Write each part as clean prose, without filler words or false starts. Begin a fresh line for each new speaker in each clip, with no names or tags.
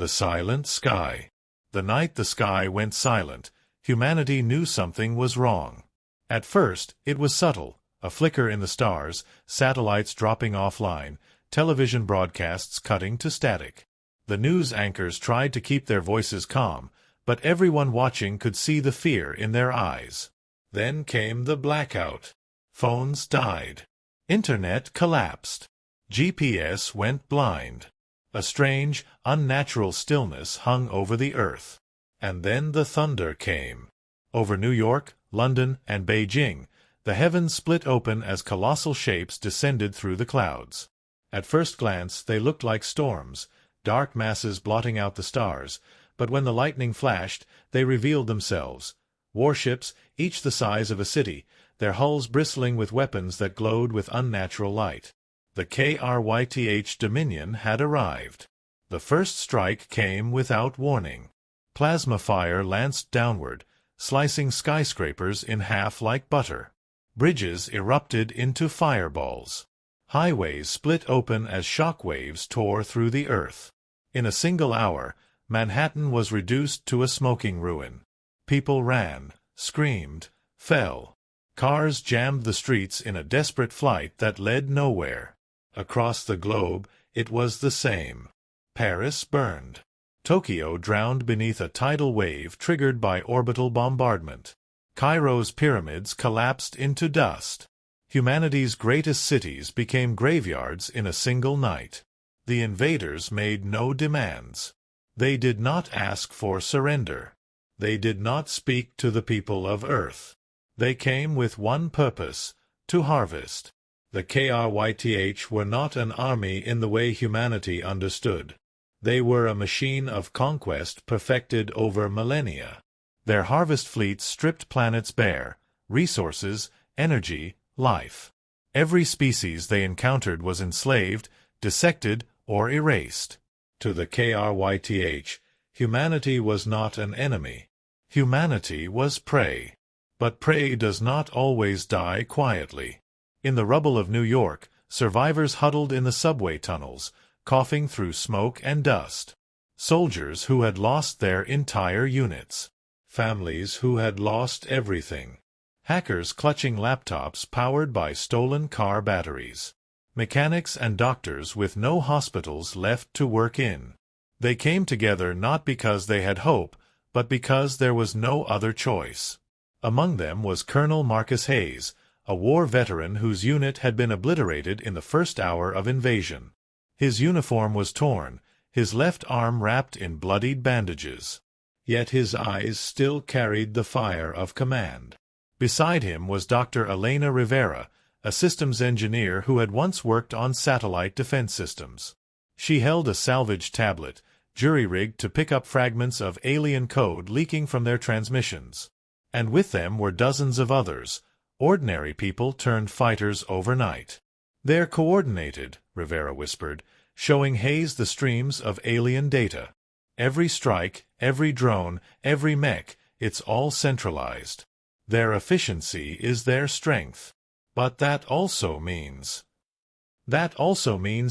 The silent sky. The night the sky went silent, humanity knew something was wrong. At first, it was subtle, a flicker in the stars, satellites dropping offline, television broadcasts cutting to static. The news anchors tried to keep their voices calm, but everyone watching could see the fear in their eyes. Then came the blackout. Phones died. Internet collapsed. GPS went blind. A strange, unnatural stillness hung over the earth. And then the thunder came. Over New York, London, and Beijing, the heavens split open as colossal shapes descended through the clouds. At first glance, they looked like storms, dark masses blotting out the stars, but when the lightning flashed, they revealed themselves. Warships, each the size of a city, their hulls bristling with weapons that glowed with unnatural light. The Kael'Thar Dominion had arrived. The first strike came without warning. Plasma fire lanced downward, slicing skyscrapers in half like butter. Bridges erupted into fireballs. Highways split open as shock waves tore through the earth. In a single hour, Manhattan was reduced to a smoking ruin. People ran, screamed, fell. Cars jammed the streets in a desperate flight that led nowhere. Across the globe, it was the same. Paris burned. Tokyo drowned beneath a tidal wave triggered by orbital bombardment. Cairo's pyramids collapsed into dust. Humanity's greatest cities became graveyards in a single night. The invaders made no demands. They did not ask for surrender. They did not speak to the people of Earth. They came with one purpose, to harvest. The Kael'Thar were not an army in the way humanity understood. They were a machine of conquest perfected over millennia. Their harvest fleets stripped planets bare, resources, energy, life. Every species they encountered was enslaved, dissected, or erased. To the Kael'Thar, humanity was not an enemy. Humanity was prey. But prey does not always die quietly. In the rubble of New York, survivors huddled in the subway tunnels, coughing through smoke and dust. Soldiers who had lost their entire units. Families who had lost everything. Hackers clutching laptops powered by stolen car batteries. Mechanics and doctors with no hospitals left to work in. They came together not because they had hope, but because there was no other choice. Among them was Colonel Marcus Hayes, a war veteran whose unit had been obliterated in the first hour of invasion. His uniform was torn, his left arm wrapped in bloodied bandages. Yet his eyes still carried the fire of command. Beside him was Dr. Elena Rivera, a systems engineer who had once worked on satellite defense systems. She held a salvage tablet, jury-rigged to pick up fragments of alien code leaking from their transmissions. And with them were dozens of others, ordinary people turned fighters overnight. "They're coordinated," Rivera whispered, showing Hayes the streams of alien data. "Every strike, every drone, every mech, it's all centralized. Their efficiency is their strength. But that also means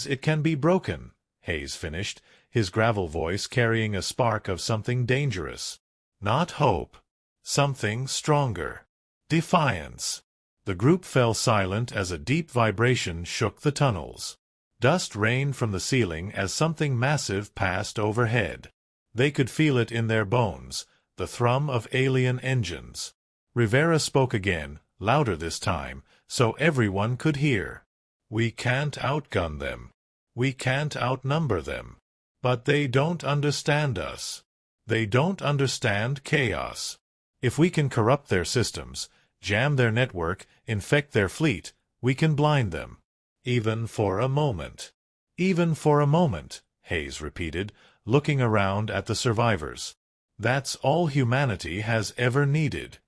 it can be broken," Hayes finished, his gravel voice carrying a spark of something dangerous. Not hope. Something stronger. Defiance. The group fell silent as a deep vibration shook the tunnels. Dust rained from the ceiling as something massive passed overhead. They could feel it in their bones, the thrum of alien engines. Rivera spoke again, louder this time, so everyone could hear. "We can't outgun them. We can't outnumber them. But they don't understand us. They don't understand chaos. If we can corrupt their systems, jam their network, infect their fleet, we can blind them. Even for a moment." "Even for a moment," Hayes repeated, looking around at the survivors. "That's all humanity has ever needed."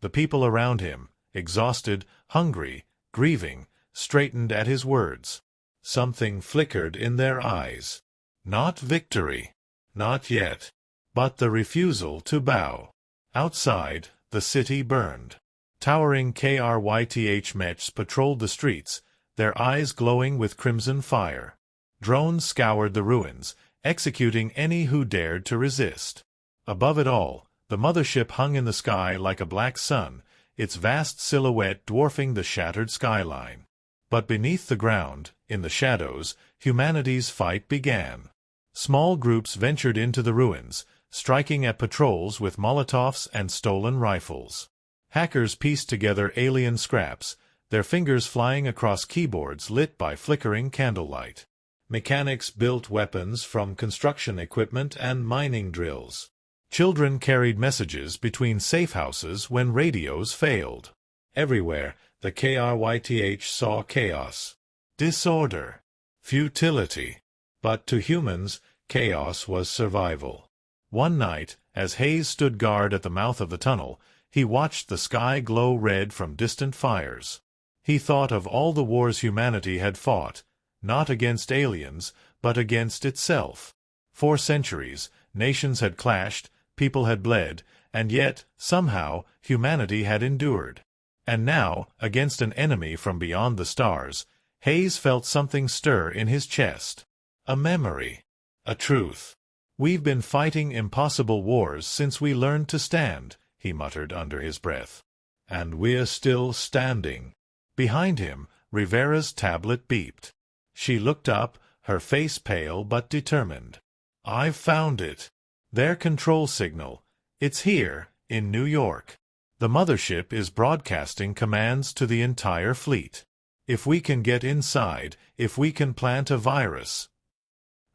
The people around him, exhausted, hungry, grieving, straightened at his words. Something flickered in their eyes. Not victory. Not yet. But the refusal to bow. Outside, the city burned. Towering Kael'Thar mechs patrolled the streets, their eyes glowing with crimson fire. Drones scoured the ruins, executing any who dared to resist. Above it all, the mothership hung in the sky like a black sun, its vast silhouette dwarfing the shattered skyline. But beneath the ground, in the shadows, humanity's fight began. Small groups ventured into the ruins, striking at patrols with Molotovs and stolen rifles. Hackers pieced together alien scraps, their fingers flying across keyboards lit by flickering candlelight. Mechanics built weapons from construction equipment and mining drills. Children carried messages between safe houses when radios failed. Everywhere, the Kael'Thar saw chaos, disorder, futility. But to humans, chaos was survival. One night, as Hayes stood guard at the mouth of the tunnel, he watched the sky glow red from distant fires. He thought of all the wars humanity had fought, not against aliens, but against itself. For centuries, nations had clashed, people had bled, and yet, somehow, humanity had endured. And now, against an enemy from beyond the stars, Hayes felt something stir in his chest. A memory. A truth. "We've been fighting impossible wars since we learned to stand," he muttered under his breath. "And we're still standing." Behind him, Rivera's tablet beeped. She looked up, her face pale but determined. "I've found it. Their control signal. It's here, in New York. The mothership is broadcasting commands to the entire fleet. If we can get inside, if we can plant a virus."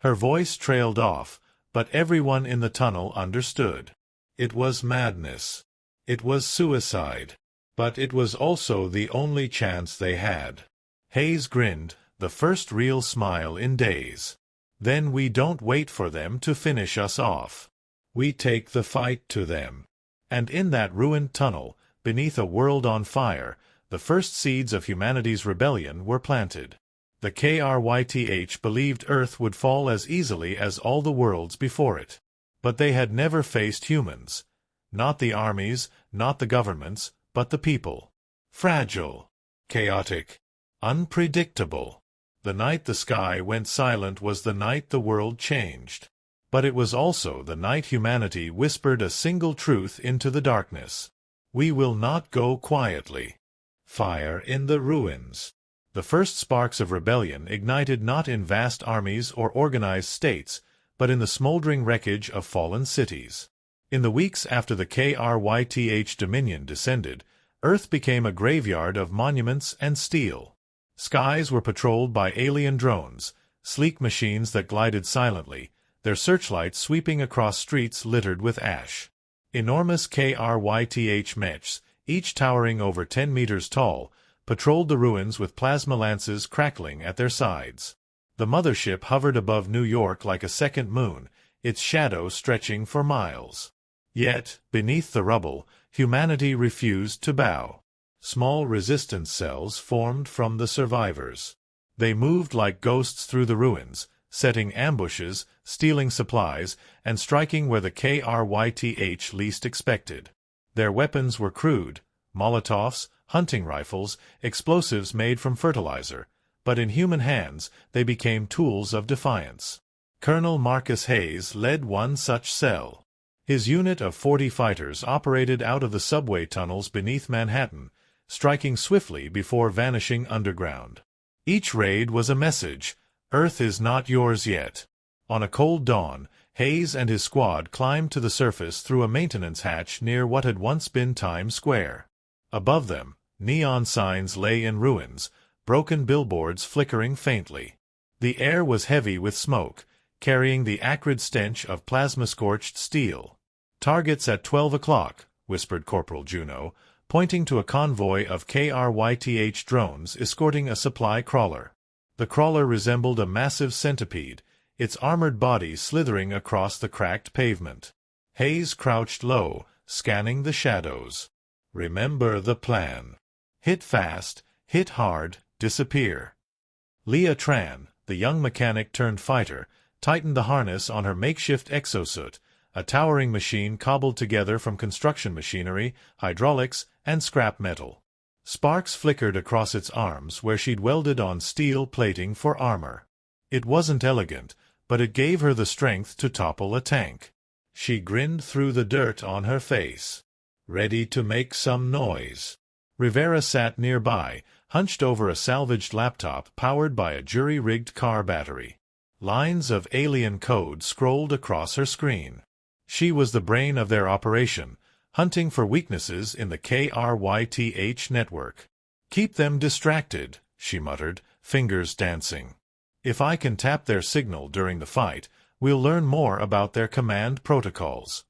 Her voice trailed off, but everyone in the tunnel understood. It was madness. It was suicide. But it was also the only chance they had. Hayes grinned, the first real smile in days. "Then we don't wait for them to finish us off. We take the fight to them." And in that ruined tunnel, beneath a world on fire, the first seeds of humanity's rebellion were planted. The Kael'Thar believed Earth would fall as easily as all the worlds before it. But they had never faced humans. Not the armies, not the governments, but the people. Fragile, chaotic, unpredictable. The night the sky went silent was the night the world changed. But it was also the night humanity whispered a single truth into the darkness. "We will not go quietly." Fire in the ruins. The first sparks of rebellion ignited not in vast armies or organized states, but in the smoldering wreckage of fallen cities. In the weeks after the Kael'Thar dominion descended, Earth became a graveyard of monuments and steel. Skies were patrolled by alien drones, sleek machines that glided silently, their searchlights sweeping across streets littered with ash. Enormous Kael'Thar mechs, each towering over 10 meters tall, patrolled the ruins with plasma lances crackling at their sides. The mothership hovered above New York like a second moon, its shadow stretching for miles. Yet, beneath the rubble, humanity refused to bow. Small resistance cells formed from the survivors. They moved like ghosts through the ruins, setting ambushes, stealing supplies, and striking where the Kael'Thar least expected. Their weapons were crude, Molotovs, hunting rifles, explosives made from fertilizer, but in human hands they became tools of defiance. Colonel Marcus Hayes led one such cell. His unit of 40 fighters operated out of the subway tunnels beneath Manhattan, striking swiftly before vanishing underground. Each raid was a message: Earth is not yours yet. On a cold dawn, Hayes and his squad climbed to the surface through a maintenance hatch near what had once been Times Square. Above them, neon signs lay in ruins, broken billboards flickering faintly. The air was heavy with smoke, carrying the acrid stench of plasma-scorched steel. "Targets at 12 o'clock, whispered Corporal Juno, pointing to a convoy of Kael'Thar drones escorting a supply crawler. The crawler resembled a massive centipede, its armored body slithering across the cracked pavement. Hayes crouched low, scanning the shadows. "Remember the plan. Hit fast, hit hard, disappear." Leah Tran, the young mechanic-turned-fighter, tightened the harness on her makeshift exosuit, a towering machine cobbled together from construction machinery, hydraulics, and scrap metal. Sparks flickered across its arms where she'd welded on steel plating for armor. It wasn't elegant, but it gave her the strength to topple a tank. She grinned through the dirt on her face. Ready to make some noise. Rivera sat nearby, hunched over a salvaged laptop powered by a jury-rigged car battery. Lines of alien code scrolled across her screen. She was the brain of their operation, hunting for weaknesses in the Kael'Thar network. "Keep them distracted," she muttered, fingers dancing. "If I can tap their signal during the fight, we'll learn more about their command protocols."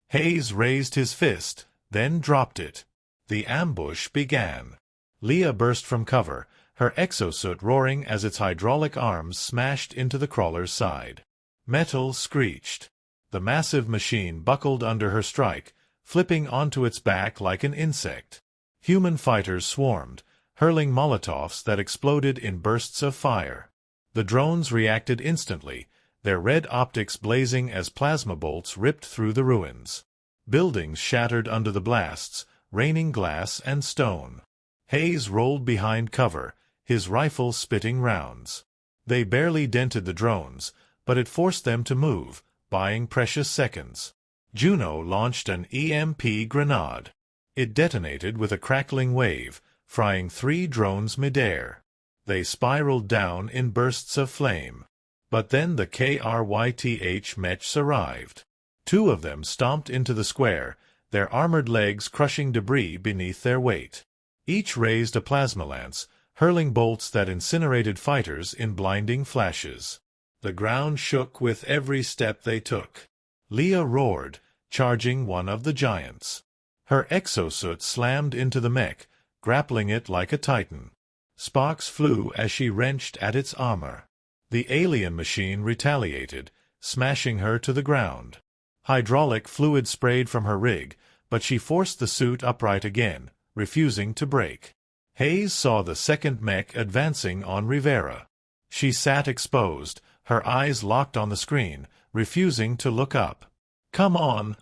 Hayes raised his fist, then dropped it. The ambush began. Leah burst from cover, her exosuit roaring as its hydraulic arms smashed into the crawler's side. Metal screeched. The massive machine buckled under her strike, flipping onto its back like an insect. Human fighters swarmed, hurling Molotovs that exploded in bursts of fire. The drones reacted instantly, their red optics blazing as plasma bolts ripped through the ruins. Buildings shattered under the blasts, raining glass and stone. Hayes rolled behind cover, his rifle spitting rounds. They barely dented the drones, but it forced them to move, buying precious seconds. Juno launched an EMP grenade. It detonated with a crackling wave, frying 3 drones midair. They spiraled down in bursts of flame. But then the Kael'Thar mechs arrived. 2 of them stomped into the square, their armored legs crushing debris beneath their weight. Each raised a plasma lance, hurling bolts that incinerated fighters in blinding flashes. The ground shook with every step they took. Leah roared, charging one of the giants. Her exosuit slammed into the mech, grappling it like a titan. Sparks flew as she wrenched at its armor. The alien machine retaliated, smashing her to the ground. Hydraulic fluid sprayed from her rig, but she forced the suit upright again, refusing to break. Hayes saw the second mech advancing on Rivera. She sat exposed, her eyes locked on the screen, refusing to look up. Come on,"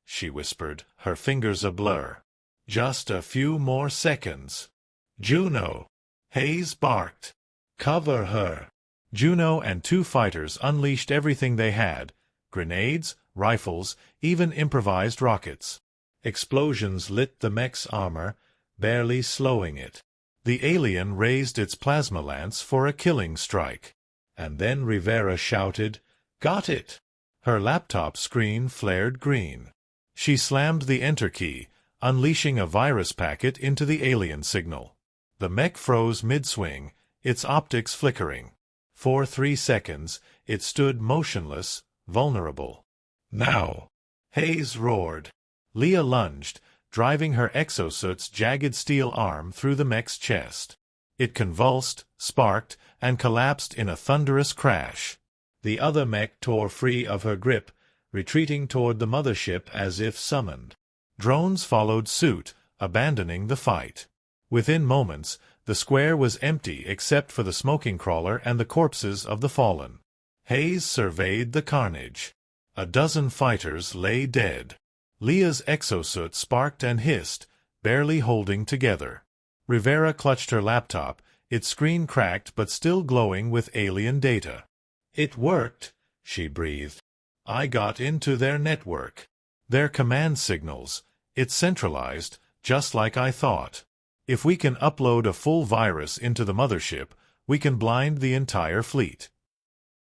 she whispered, her fingers a blur. "Just a few more seconds." "Juno!" Hayes barked. "Cover her." Juno and 2 fighters unleashed everything they had, grenades, rifles, even improvised rockets. Explosions lit the mech's armor, barely slowing it. The alien raised its plasma lance for a killing strike. And then Rivera shouted, "Got it!" Her laptop screen flared green. She slammed the enter key, unleashing a virus packet into the alien signal. The mech froze mid-swing, its optics flickering. For 3 seconds, it stood motionless, vulnerable. "Now!" Hayes roared. Leah lunged, driving her exosuit's jagged steel arm through the mech's chest. It convulsed, sparked, and collapsed in a thunderous crash. The other mech tore free of her grip, retreating toward the mothership as if summoned. Drones followed suit, abandoning the fight. Within moments, the square was empty except for the smoking crawler and the corpses of the fallen. Hayes surveyed the carnage. A dozen fighters lay dead. Leah's exosuit sparked and hissed, barely holding together. Rivera clutched her laptop, its screen cracked but still glowing with alien data. "It worked," she breathed. "I got into their network. Their command signals. It's centralized, just like I thought. If we can upload a full virus into the mothership, we can blind the entire fleet."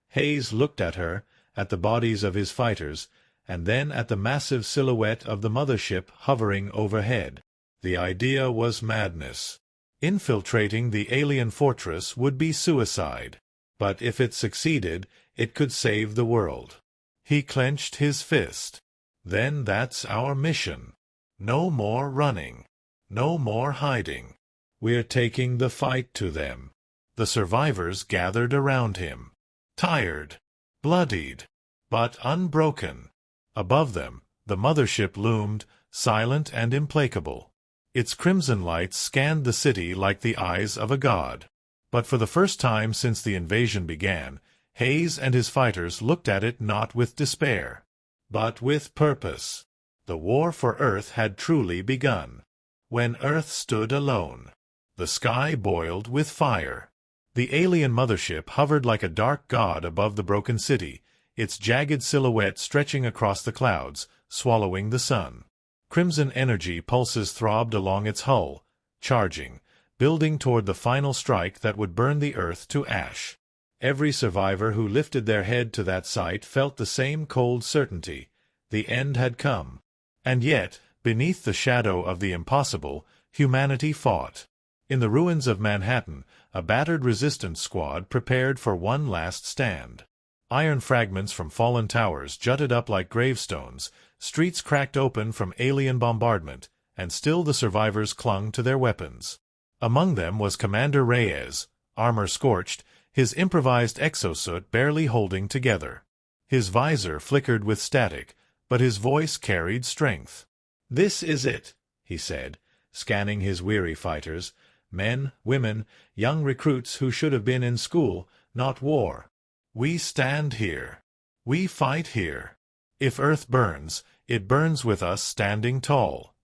Hayes looked at her, at the bodies of his fighters, and then at the massive silhouette of the mothership hovering overhead. The idea was madness. Infiltrating the alien fortress would be suicide. But if it succeeded, it could save the world. He clenched his fist. "Then that's our mission. No more running. No more hiding. We're taking the fight to them." The survivors gathered around him. Tired, bloodied, but unbroken. Above them, the mothership loomed, silent and implacable. Its crimson lights scanned the city like the eyes of a god. But for the first time since the invasion began, Hayes and his fighters looked at it not with despair, but with purpose. The war for Earth had truly begun. When Earth stood alone, the sky boiled with fire. The alien mothership hovered like a dark god above the broken city, its jagged silhouette stretching across the clouds, swallowing the sun. Crimson energy pulses throbbed along its hull, charging, building toward the final strike that would burn the earth to ash. Every survivor who lifted their head to that sight felt the same cold certainty. The end had come. And yet, beneath the shadow of the impossible, humanity fought. In the ruins of Manhattan, a battered resistance squad prepared for one last stand. Iron fragments from fallen towers jutted up like gravestones, streets cracked open from alien bombardment, and still the survivors clung to their weapons. Among them was Commander Reyes, armor scorched, his improvised exosuit barely holding together. His visor flickered with static, but his voice carried strength. "This is it," he said, scanning his weary fighters, men, women, young recruits who should have been in school, not war. "We stand here. We fight here. If Earth burns, it burns with us standing tall."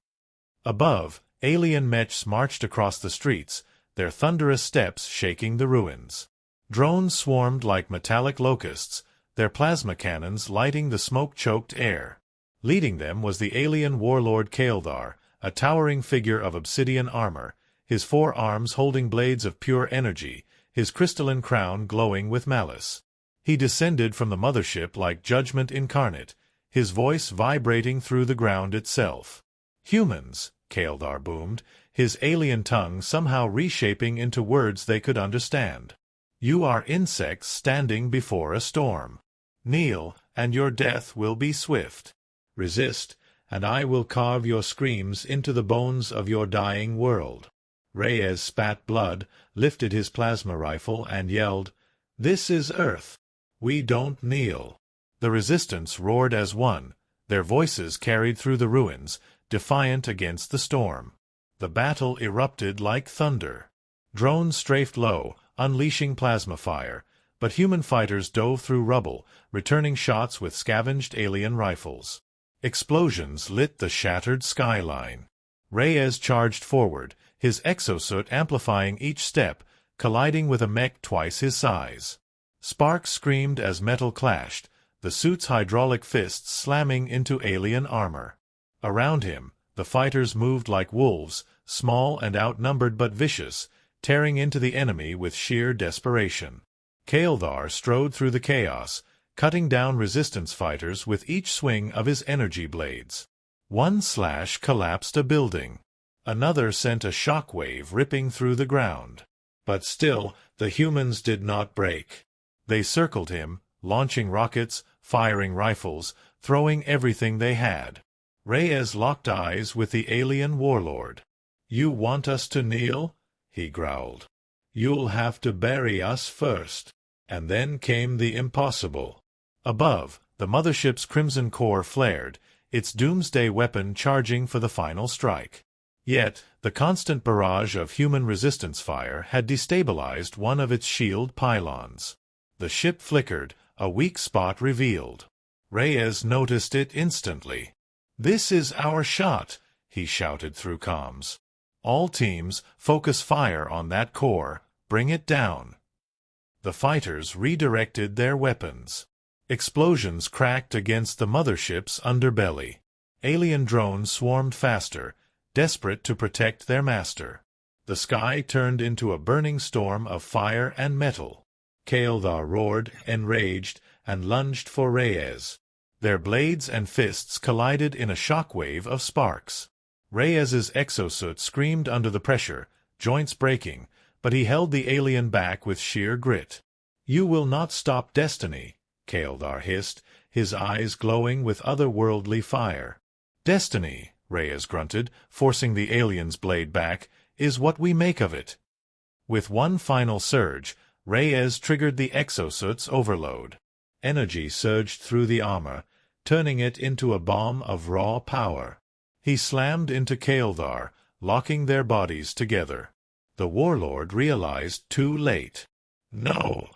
Above, alien mechs marched across the streets, their thunderous steps shaking the ruins. Drones swarmed like metallic locusts, their plasma cannons lighting the smoke-choked air. Leading them was the alien warlord Kael'Thar, a towering figure of obsidian armor, his 4 arms holding blades of pure energy, his crystalline crown glowing with malice. He descended from the mothership like judgment incarnate, his voice vibrating through the ground itself. "Humans," Kael'Thar boomed, his alien tongue somehow reshaping into words they could understand. "You are insects standing before a storm. Kneel, and your death will be swift. Resist, and I will carve your screams into the bones of your dying world." Reyes spat blood, lifted his plasma rifle, and yelled, "This is Earth. We don't kneel." The resistance roared as one, their voices carried through the ruins, defiant against the storm. The battle erupted like thunder. Drones strafed low, unleashing plasma fire, but human fighters dove through rubble, returning shots with scavenged alien rifles. Explosions lit the shattered skyline. Reyes charged forward, his exosuit amplifying each step, colliding with a mech twice his size. Sparks screamed as metal clashed, the suit's hydraulic fists slamming into alien armor. Around him, the fighters moved like wolves, small and outnumbered but vicious, tearing into the enemy with sheer desperation. Kael'Thar strode through the chaos, cutting down resistance fighters with each swing of his energy blades. One slash collapsed a building. Another sent a shock wave ripping through the ground. But still, the humans did not break. They circled him, launching rockets, firing rifles, throwing everything they had. Reyes locked eyes with the alien warlord. "You want us to kneel?" he growled. "You'll have to bury us first." And then came the impossible. Above, the mothership's crimson core flared, its doomsday weapon charging for the final strike. Yet, the constant barrage of human resistance fire had destabilized one of its shield pylons. The ship flickered, a weak spot revealed. Reyes noticed it instantly. "This is our shot," he shouted through comms. "All teams, focus fire on that core. Bring it down." The fighters redirected their weapons. Explosions cracked against the mothership's underbelly. Alien drones swarmed faster, desperate to protect their master. The sky turned into a burning storm of fire and metal. Kael'Thar roared, enraged, and lunged for Reyes. Their blades and fists collided in a shockwave of sparks. Reyes's exosuit screamed under the pressure, joints breaking, but he held the alien back with sheer grit. "You will not stop destiny," Kael'Thar hissed, his eyes glowing with otherworldly fire. "Destiny," Reyes grunted, forcing the alien's blade back, "is what we make of it." With one final surge, Reyes triggered the exosuit's overload. Energy surged through the armor, turning it into a bomb of raw power. He slammed into Kael'Thar, locking their bodies together. The warlord realized too late. No!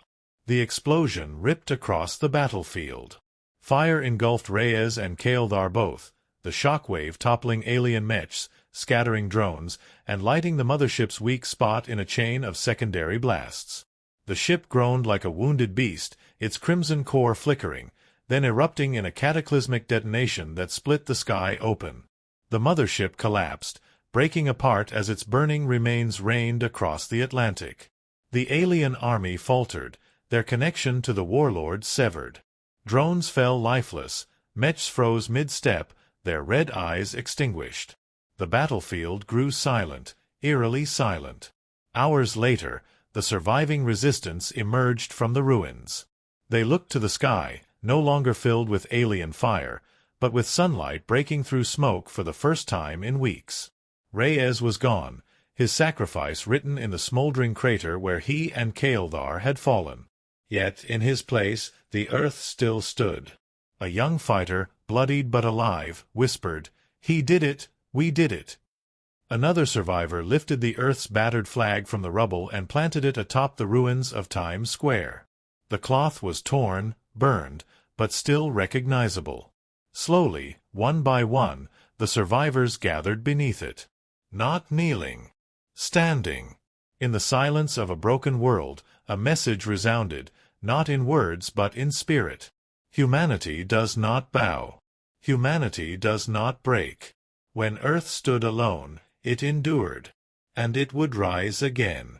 The explosion ripped across the battlefield. Fire engulfed Reyes and Kael'Thar both, the shockwave toppling alien mechs, scattering drones, and lighting the mothership's weak spot in a chain of secondary blasts. The ship groaned like a wounded beast, its crimson core flickering, then erupting in a cataclysmic detonation that split the sky open. The mothership collapsed, breaking apart as its burning remains rained across the Atlantic. The alien army faltered, their connection to the warlord severed. Drones fell lifeless, mechs froze mid-step, their red eyes extinguished. The battlefield grew silent, eerily silent. Hours later, the surviving resistance emerged from the ruins. They looked to the sky, no longer filled with alien fire, but with sunlight breaking through smoke for the first time in weeks. Reyes was gone, his sacrifice written in the smoldering crater where he and Kael'Thar had fallen. Yet, in his place, the earth still stood. A young fighter, bloodied but alive, whispered, "He did it, we did it." Another survivor lifted the earth's battered flag from the rubble and planted it atop the ruins of Times Square. The cloth was torn, burned, but still recognizable. Slowly, one by one, the survivors gathered beneath it. Not kneeling. Standing. In the silence of a broken world, a message resounded, not in words but in spirit. Humanity does not bow. Humanity does not break. When Earth stood alone, it endured. And it would rise again.